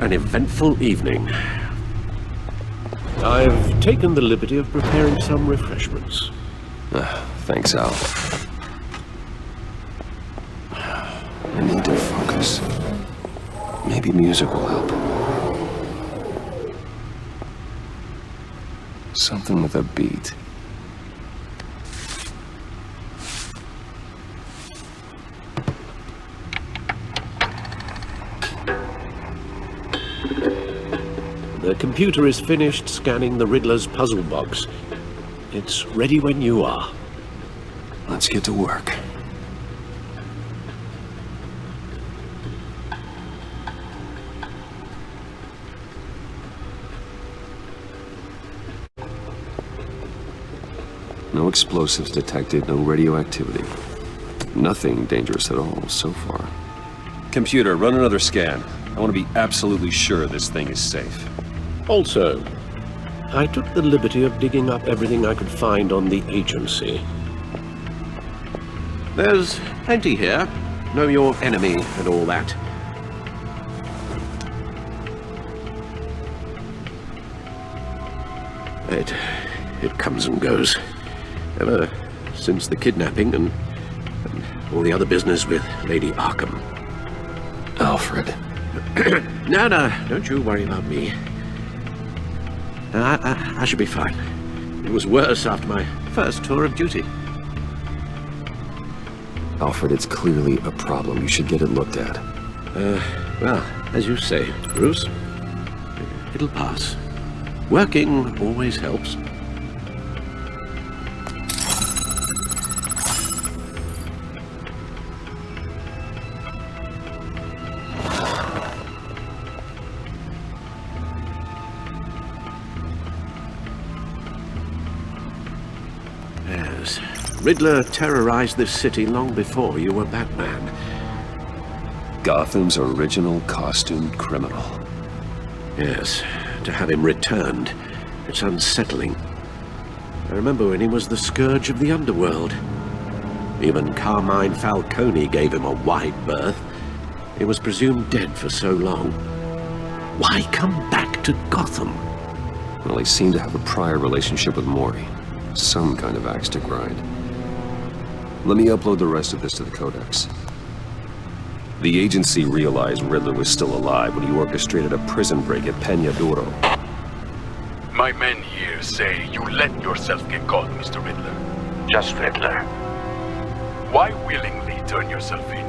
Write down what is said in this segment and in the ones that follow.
an eventful evening. I've taken the liberty of preparing some refreshments. Thanks, Al. I need to focus. Maybe music will help. Something with a beat. The computer is finished scanning the Riddler's puzzle box. It's ready when you are. Let's get to work. No explosives detected, no radioactivity. Nothing dangerous at all so far. Computer, run another scan. I want to be absolutely sure this thing is safe. Also, I took the liberty of digging up everything I could find on the agency. There's plenty here. Know your enemy and all that. It comes and goes. Ever since the kidnapping and all the other business with Lady Arkham. Alfred. No, don't you worry about me. I should be fine. It was worse after my first tour of duty. Alfred, it's clearly a problem. You should get it looked at. Well, as you say, Bruce, it'll pass. Working always helps. Yes, Riddler terrorized this city long before you were Batman. Gotham's original costumed criminal. Yes, to have him returned, it's unsettling. I remember when he was the scourge of the underworld. Even Carmine Falcone gave him a wide berth. He was presumed dead for so long. Why come back to Gotham? Well, he seemed to have a prior relationship with Mori. Some kind of axe to grind. Let me upload the rest of this to the Codex. The agency realized Riddler was still alive when he orchestrated a prison break at Peña Duro. My men here say you let yourself get caught, Mr. Riddler. Just Riddler. Why willingly turn yourself in?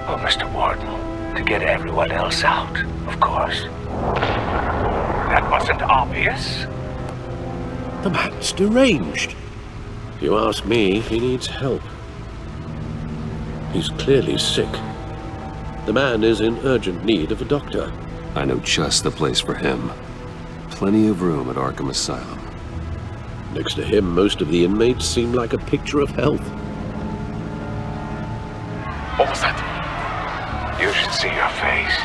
Oh, Mr. Warden, to get everyone else out, of course. That wasn't obvious. The man's deranged. If you ask me, he needs help. He's clearly sick. The man is in urgent need of a doctor. I know just the place for him. Plenty of room at Arkham Asylum. Next to him, most of the inmates seem like a picture of health. What was that? You should see your face.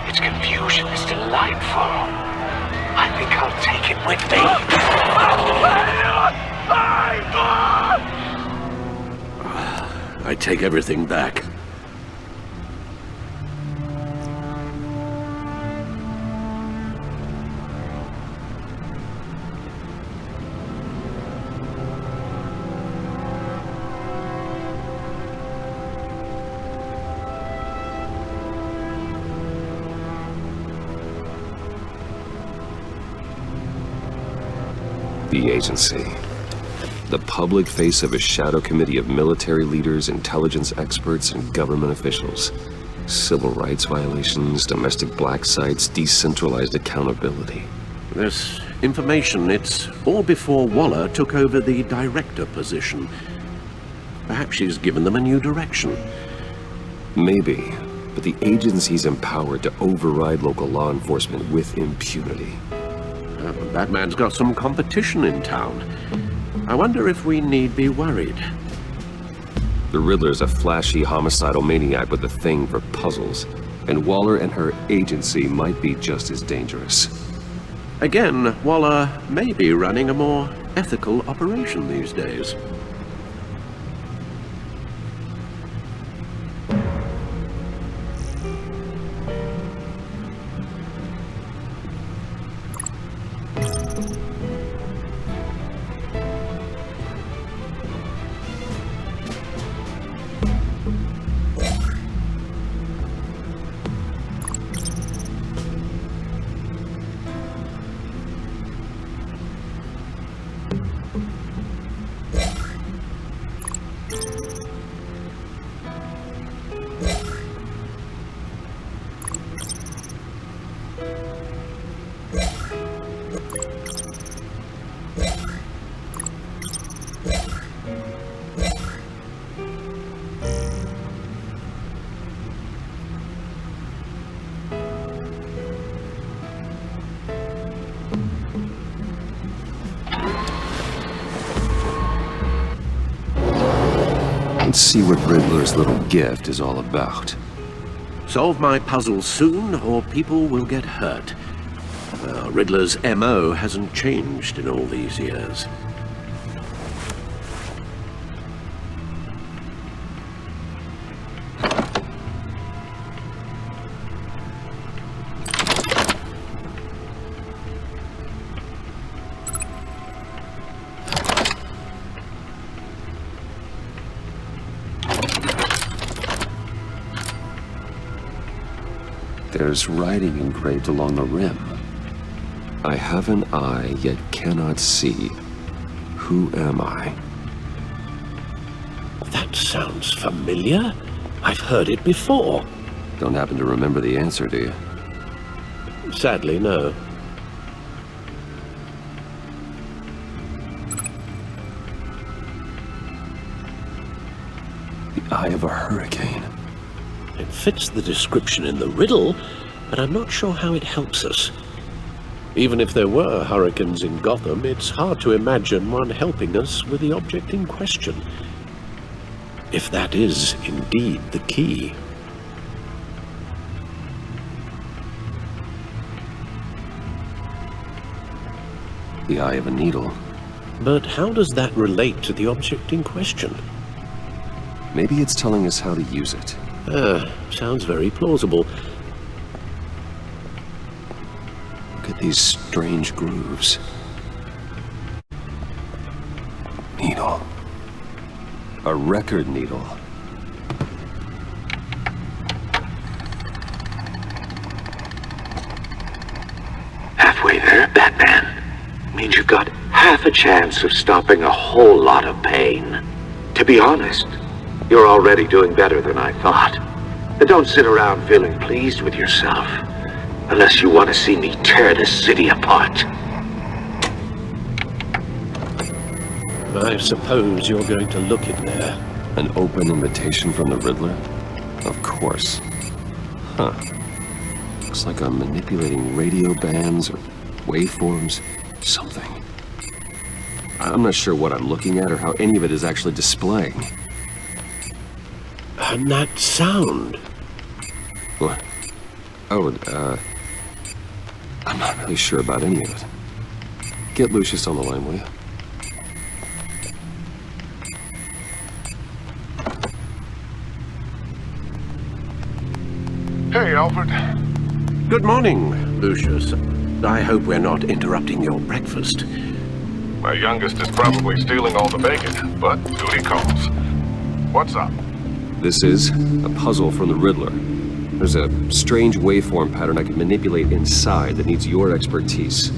Its confusion is delightful. I think I'll take it with me. I take everything back. The agency. The public face of a shadow committee of military leaders, intelligence experts, and government officials. Civil rights violations, domestic black sites, decentralized accountability. This information, it's all before Waller took over the director position. Perhaps she's given them a new direction. Maybe, but the agency's empowered to override local law enforcement with impunity. Batman's got some competition in town. I wonder if we need be worried. The Riddler's a flashy homicidal maniac with a thing for puzzles, and Waller and her agency might be just as dangerous. Again, Waller may be running a more ethical operation these days. Let's see what Riddler's little gift is all about. Solve my puzzle soon, or people will get hurt. Riddler's MO hasn't changed in all these years. There's writing engraved along the rim. I have an eye, yet cannot see. Who am I? That sounds familiar. I've heard it before. Don't happen to remember the answer, do you? Sadly, no. The eye of a hurricane. It fits the description in the riddle, but I'm not sure how it helps us. Even if there were hurricanes in Gotham, it's hard to imagine one helping us with the object in question. If that is indeed the key. The eye of a needle. But how does that relate to the object in question? Maybe it's telling us how to use it. Sounds very plausible. Look at these strange grooves. Needle. A record needle. Halfway there, Batman. Means you've got half a chance of stopping a whole lot of pain. To be honest, you're already doing better than I thought. But don't sit around feeling pleased with yourself. Unless you want to see me tear this city apart. I suppose you're going to look in there. An open invitation from the Riddler? Of course. Huh. Looks like I'm manipulating radio bands or waveforms. Something. I'm not sure what I'm looking at or how any of it is actually displaying. And that sound. What? Oh, I'm not really sure about any of it. Get Lucius on the line, will you? Hey, Alfred. Good morning, Lucius. I hope we're not interrupting your breakfast. My youngest is probably stealing all the bacon, but duty calls. What's up? This is a puzzle from the Riddler. There's a strange waveform pattern I can manipulate inside that needs your expertise.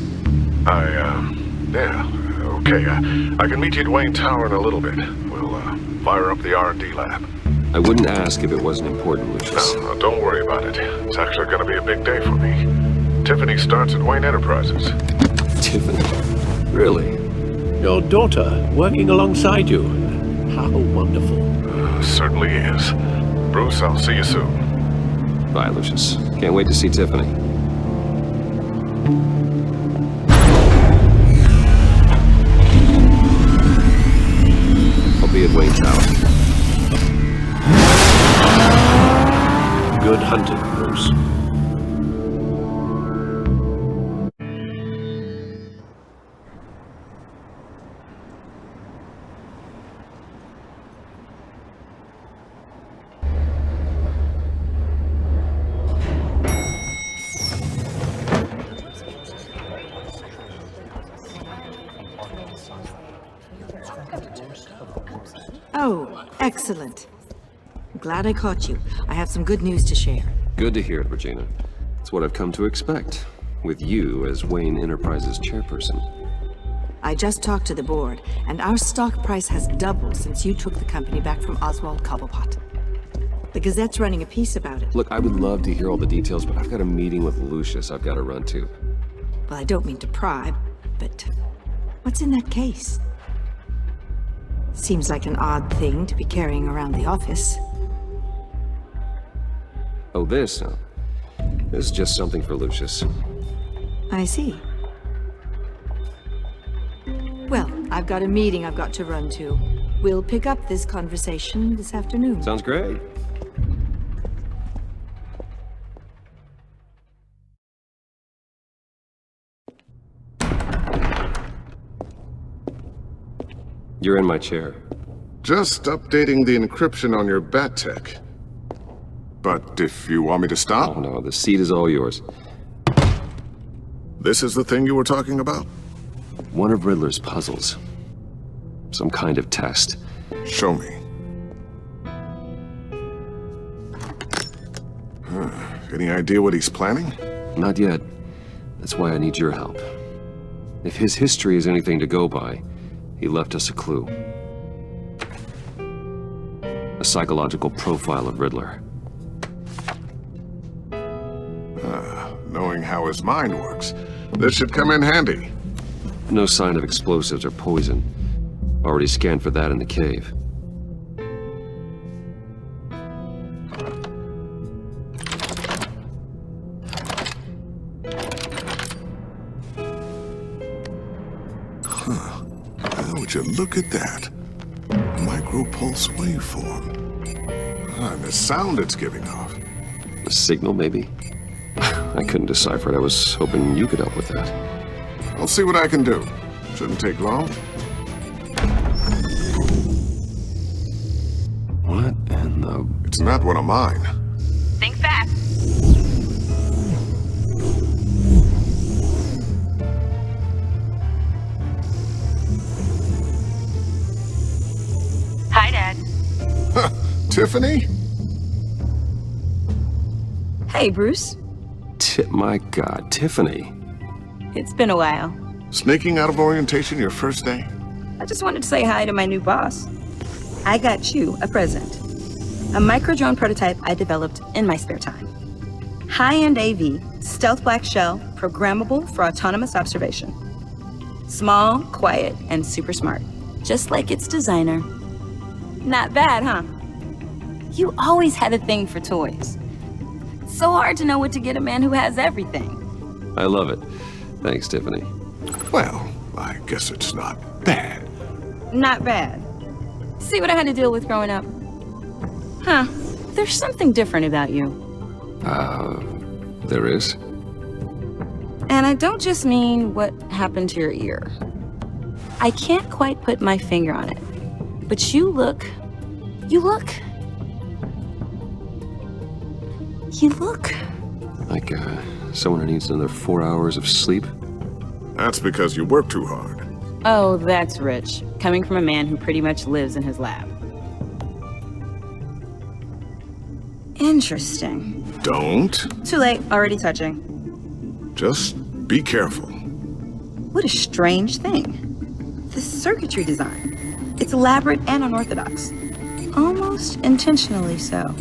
Yeah, okay. I can meet you at Wayne Tower in a little bit. We'll, fire up the R&D lab. I wouldn't ask if it wasn't important, Lucius. No, don't worry about it. It's actually gonna be a big day for me. Tiffany starts at Wayne Enterprises. Tiffany? Really? Your daughter working alongside you. How wonderful. Certainly is. Bruce, I'll see you soon. Bye, Lucius. Can't wait to see Tiffany. I'll be at Wayne Tower. Good hunting, Bruce. Oh, excellent. Glad I caught you. I have some good news to share. Good to hear it, Regina. It's what I've come to expect, with you as Wayne Enterprises chairperson. I just talked to the board, and our stock price has doubled since you took the company back from Oswald Cobblepot. The Gazette's running a piece about it. Look, I would love to hear all the details, but I've got a meeting with Lucius I've got to run to. Well, I don't mean to pry, but what's in that case? Seems like an odd thing to be carrying around the office. Oh, this? No. This is just something for Lucius. I see. Well, I've got a meeting I've got to run to. We'll pick up this conversation this afternoon. Sounds great. You're in my chair. Just updating the encryption on your bat tech. But if you want me to stop, Oh no, the seat is all yours. this is the thing you were talking about? One of Riddler's puzzles. Some kind of test. Show me. Any idea what he's planning? Not yet. That's why I need your help. If his history is anything to go by, he left us a clue. A psychological profile of Riddler. Knowing how his mind works, this should come in handy. No sign of explosives or poison. Already scanned for that in the cave. Well, would you look at that? Micropulse waveform. And the sound it's giving off. A signal, maybe? I couldn't decipher it. I was hoping you could help with that. I'll see what I can do. Shouldn't take long. What in the... It's not one of mine. Think fast. Hi, Dad. Tiffany? Hey, Bruce. My God, Tiffany. It's been a while. Sneaking out of orientation your first day? I just wanted to say hi to my new boss. I got you a present. A micro-drone prototype I developed in my spare time. High-end AV, stealth black shell, programmable for autonomous observation. Small, quiet, and super smart. Just like its designer. Not bad, huh? You always had a thing for toys. So hard to know what to get a man who has everything. I love it. Thanks, Tiffany. Well, I guess it's not bad. Not bad. See what I had to deal with growing up? Huh. There's something different about you. There is? And I don't just mean what happened to your ear. I can't quite put my finger on it. But you look... Like, someone who needs another 4 hours of sleep? That's because you work too hard. Oh, that's rich. Coming from a man who pretty much lives in his lab. Interesting. Don't. Too late. Already touching. Just be careful. What a strange thing. The circuitry design. It's elaborate and unorthodox. Almost intentionally so.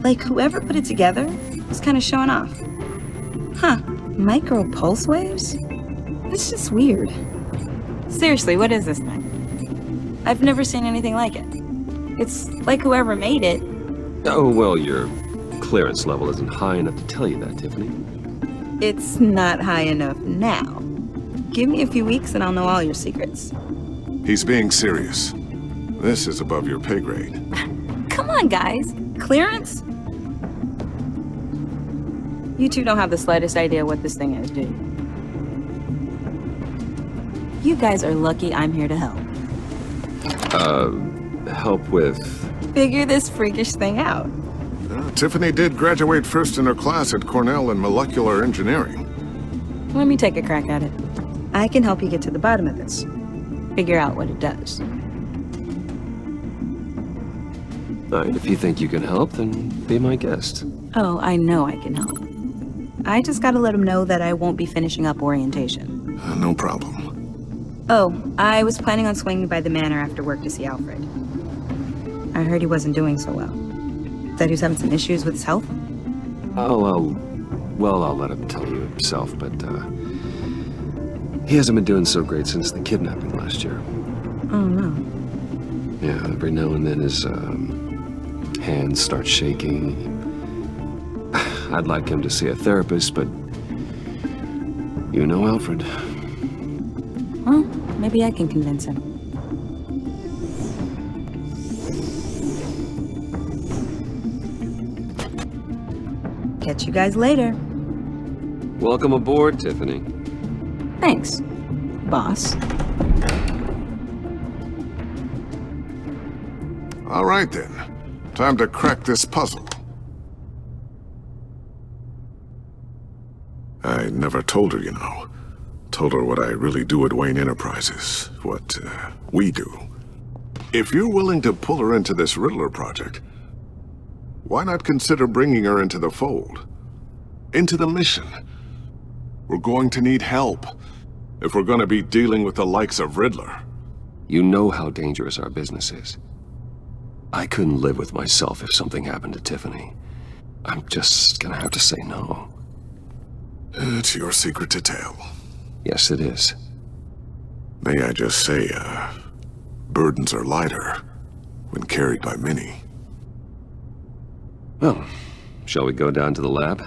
Like whoever put it together was kind of showing off. Huh. Micro pulse waves? It's just weird. Seriously, what is this thing? I've never seen anything like it. It's like whoever made it. Oh, well, your clearance level isn't high enough to tell you that, Tiffany. It's not high enough now. Give me a few weeks and I'll know all your secrets. He's being serious. This is above your pay grade. Come on, guys. Clearance? You two don't have the slightest idea what this thing is, do you? You guys are lucky I'm here to help. Help with... Figure this freakish thing out. Tiffany did graduate first in her class at Cornell in molecular engineering. Let me take a crack at it. I can help you get to the bottom of this. Figure out what it does. All right, if you think you can help, then be my guest. Oh, I know I can help. I just gotta let him know that I won't be finishing up orientation. No problem. Oh, I was planning on swinging by the manor after work to see Alfred. I heard he wasn't doing so well. That he was having some issues with his health? I'll let him tell you himself, but, he hasn't been doing so great since the kidnapping last year. Oh, no. Yeah, every now and then his, hands start shaking. I'd like him to see a therapist, but you know Alfred. Well, maybe I can convince him. Catch you guys later. Welcome aboard, Tiffany. Thanks, boss. All right then. Time to crack this puzzle. I never told her, you know. Told her what I really do at Wayne Enterprises. What, we do. If you're willing to pull her into this Riddler project, why not consider bringing her into the fold? Into the mission? We're going to need help if we're going to be dealing with the likes of Riddler. You know how dangerous our business is. I couldn't live with myself if something happened to Tiffany. I'm just gonna have to say no. It's your secret to tell. Yes, it is. May I just say, burdens are lighter when carried by many. Well, shall we go down to the lab?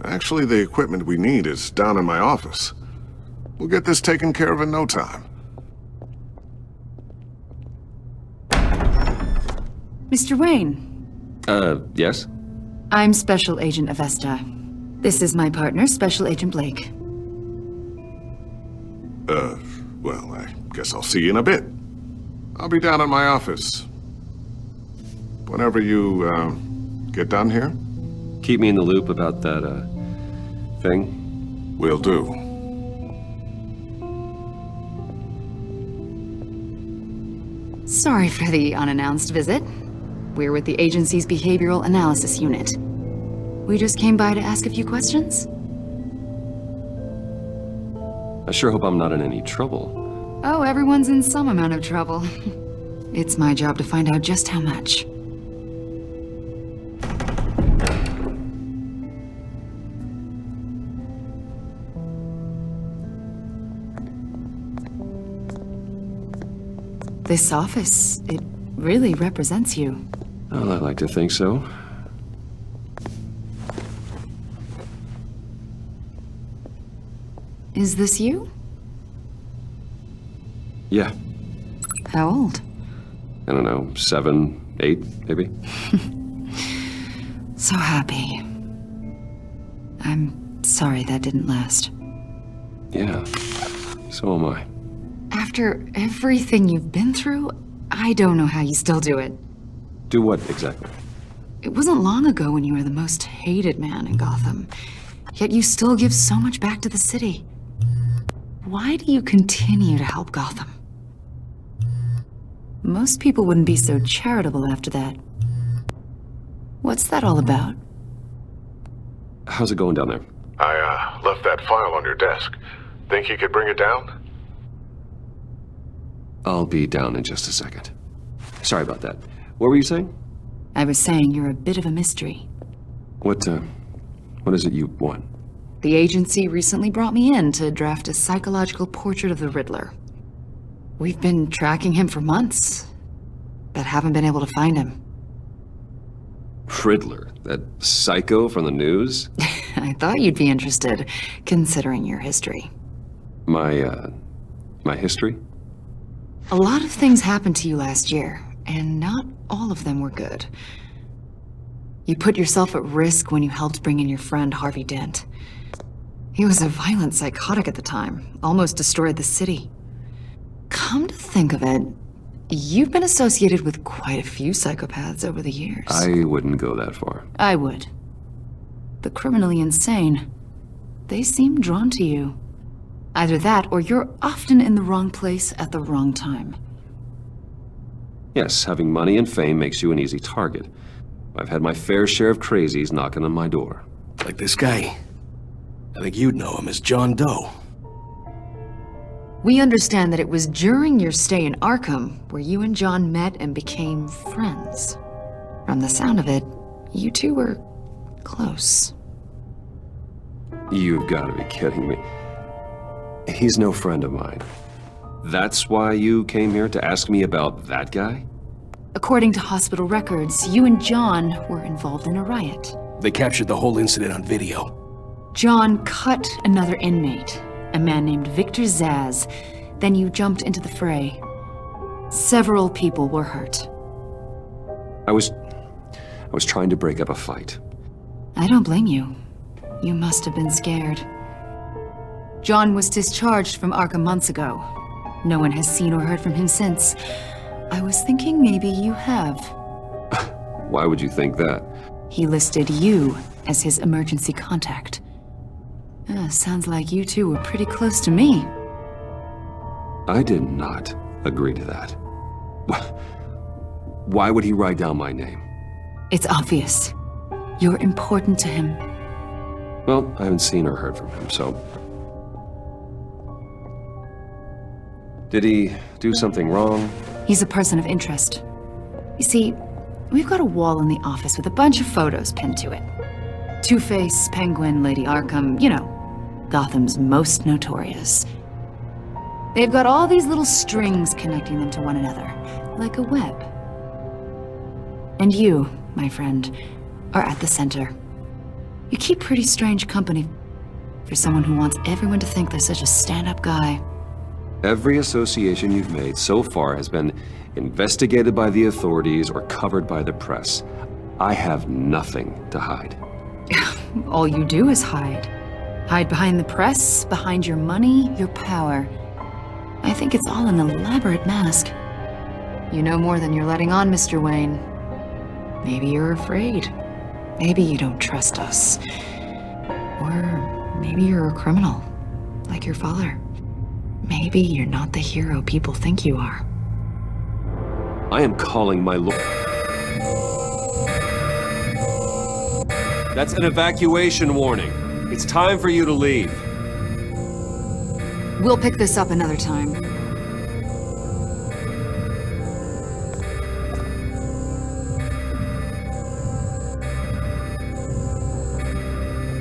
Actually, the equipment we need is down in my office. We'll get this taken care of in no time. Mr. Wayne. Yes? I'm Special Agent Avesta. This is my partner, Special Agent Blake. Well, I guess I'll see you in a bit. I'll be down in my office. Whenever you, get done here? Keep me in the loop about that, thing? Will do. Sorry for the unannounced visit. We're with the agency's Behavioral Analysis Unit. We just came by to ask a few questions. I sure hope I'm not in any trouble. Oh, everyone's in some amount of trouble. It's my job to find out just how much. This office, it really represents you. Well, I like to think so. Is this you? Yeah. How old? I don't know, 7, 8, maybe? So happy. I'm sorry that didn't last. Yeah, so am I. After everything you've been through, I don't know how you still do it. Do what, exactly? It wasn't long ago when you were the most hated man in Gotham, yet you still give so much back to the city. Why do you continue to help Gotham? Most people wouldn't be so charitable after that. What's that all about? How's it going down there? I, left that file on your desk. Think you could bring it down? I'll be down in just a second. Sorry about that. What were you saying? I was saying you're a bit of a mystery. What is it you want? The agency recently brought me in to draft a psychological portrait of the Riddler. We've been tracking him for months, but haven't been able to find him. Riddler? That psycho from the news? I thought you'd be interested, considering your history. My history? A lot of things happened to you last year, and not all of them were good. You put yourself at risk when you helped bring in your friend Harvey Dent. He was a violent psychotic at the time, almost destroyed the city. Come to think of it, you've been associated with quite a few psychopaths over the years. I wouldn't go that far. I would. The criminally insane. They seem drawn to you. Either that, or you're often in the wrong place at the wrong time. Yes, having money and fame makes you an easy target. I've had my fair share of crazies knocking on my door. Like this guy. I think you'd know him as John Doe. We understand that it was during your stay in Arkham where you and John met and became friends. From the sound of it, you two were close. You've got to be kidding me. He's no friend of mine. That's why you came here to ask me about that guy? According to hospital records, you and John were involved in a riot. They captured the whole incident on video. John cut another inmate, a man named Victor Zsasz. Then you jumped into the fray. Several people were hurt. I was trying to break up a fight. I don't blame you. You must have been scared. John was discharged from Arkham months ago. No one has seen or heard from him since. I was thinking maybe you have. Why would you think that? He listed you as his emergency contact. Sounds like you two were pretty close to me. I did not agree to that. Why would he write down my name? It's obvious. You're important to him. Well, I haven't seen or heard from him, so... Did he do something wrong? He's a person of interest. You see, we've got a wall in the office with a bunch of photos pinned to it. Two-Face, Penguin, Lady Arkham, you know, Gotham's most notorious. They've got all these little strings connecting them to one another, like a web. And you, my friend, are at the center. You keep pretty strange company for someone who wants everyone to think they're such a stand-up guy. Every association you've made so far has been investigated by the authorities or covered by the press. I have nothing to hide. All you do is hide. Hide behind the press, behind your money, your power. I think it's all an elaborate mask. You know more than you're letting on, Mr. Wayne. Maybe you're afraid. Maybe you don't trust us. Or maybe you're a criminal, like your father. Maybe you're not the hero people think you are. I am calling my lord. That's an evacuation warning. It's time for you to leave. We'll pick this up another time.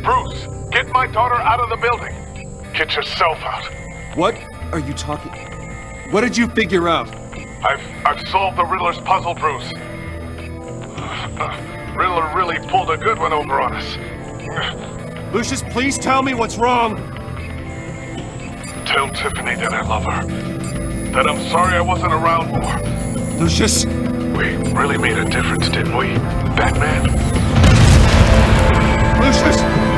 Bruce, get my daughter out of the building. Get yourself out. What are you talking? What did you figure out? I've solved the Riddler's puzzle, Bruce. Riddler really pulled a good one over on us. Lucius, please tell me what's wrong. Tell Tiffany that I love her. That I'm sorry I wasn't around more. Lucius! We really made a difference, didn't we, Batman? Lucius!